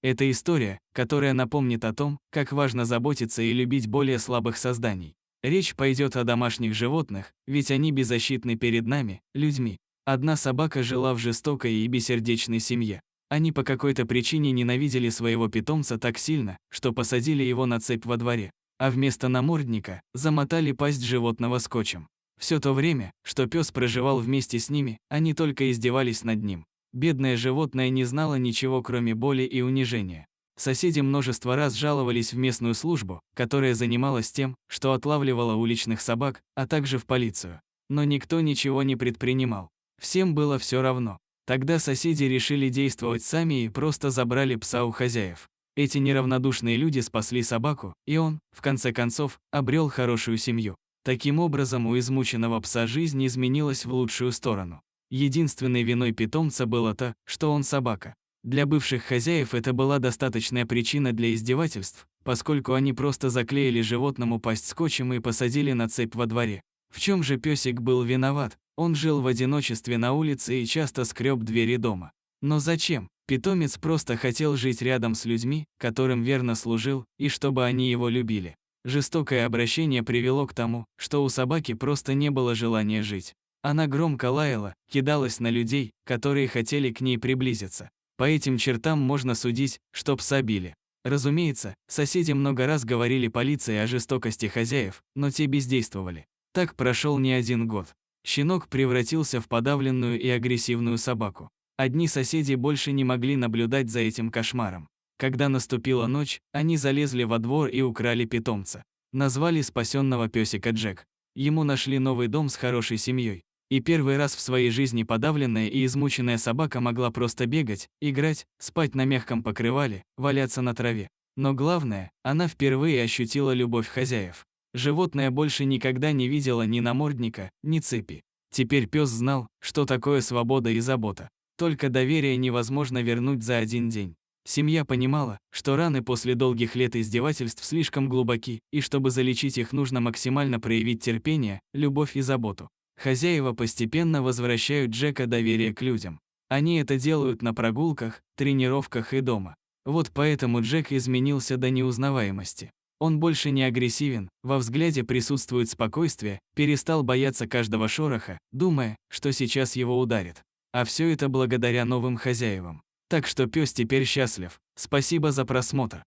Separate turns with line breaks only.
Это история, которая напомнит о том, как важно заботиться и любить более слабых созданий. Речь пойдет о домашних животных, ведь они беззащитны перед нами, людьми. Одна собака жила в жестокой и бессердечной семье. Они по какой-то причине ненавидели своего питомца так сильно, что посадили его на цепь во дворе, а вместо намордника замотали пасть животного скотчем. Все то время, что пес проживал вместе с ними, они только издевались над ним. Бедное животное не знало ничего, кроме боли и унижения. Соседи множество раз жаловались в местную службу, которая занималась тем, что отлавливала уличных собак, а также в полицию. Но никто ничего не предпринимал. Всем было все равно. Тогда соседи решили действовать сами и просто забрали пса у хозяев. Эти неравнодушные люди спасли собаку, и он, в конце концов, обрел хорошую семью. Таким образом, у измученного пса жизнь изменилась в лучшую сторону. Единственной виной питомца было то, что он собака. Для бывших хозяев это была достаточная причина для издевательств, поскольку они просто заклеили животному пасть скотчем и посадили на цепь во дворе. В чем же песик был виноват? Он жил в одиночестве на улице и часто скреб двери дома. Но зачем? Питомец просто хотел жить рядом с людьми, которым верно служил, и чтобы они его любили. Жестокое обращение привело к тому, что у собаки просто не было желания жить. Она громко лаяла, кидалась на людей, которые хотели к ней приблизиться. По этим чертам можно судить, что пса били. Разумеется, соседи много раз говорили полиции о жестокости хозяев, но те бездействовали. Так прошел не один год. Щенок превратился в подавленную и агрессивную собаку. Одни соседи больше не могли наблюдать за этим кошмаром. Когда наступила ночь, они залезли во двор и украли питомца. Назвали спасенного песика Джек. Ему нашли новый дом с хорошей семьей. И первый раз в своей жизни подавленная и измученная собака могла просто бегать, играть, спать на мягком покрывале, валяться на траве. Но главное, она впервые ощутила любовь хозяев. Животное больше никогда не видело ни намордника, ни цепи. Теперь пес знал, что такое свобода и забота. Только доверие невозможно вернуть за один день. Семья понимала, что раны после долгих лет издевательств слишком глубоки, и чтобы залечить их, нужно максимально проявить терпение, любовь и заботу. Хозяева постепенно возвращают Джека доверие к людям. Они это делают на прогулках, тренировках и дома. Вот поэтому Джек изменился до неузнаваемости. Он больше не агрессивен, во взгляде присутствует спокойствие, перестал бояться каждого шороха, думая, что сейчас его ударит. А все это благодаря новым хозяевам. Так что пес теперь счастлив. Спасибо за просмотр.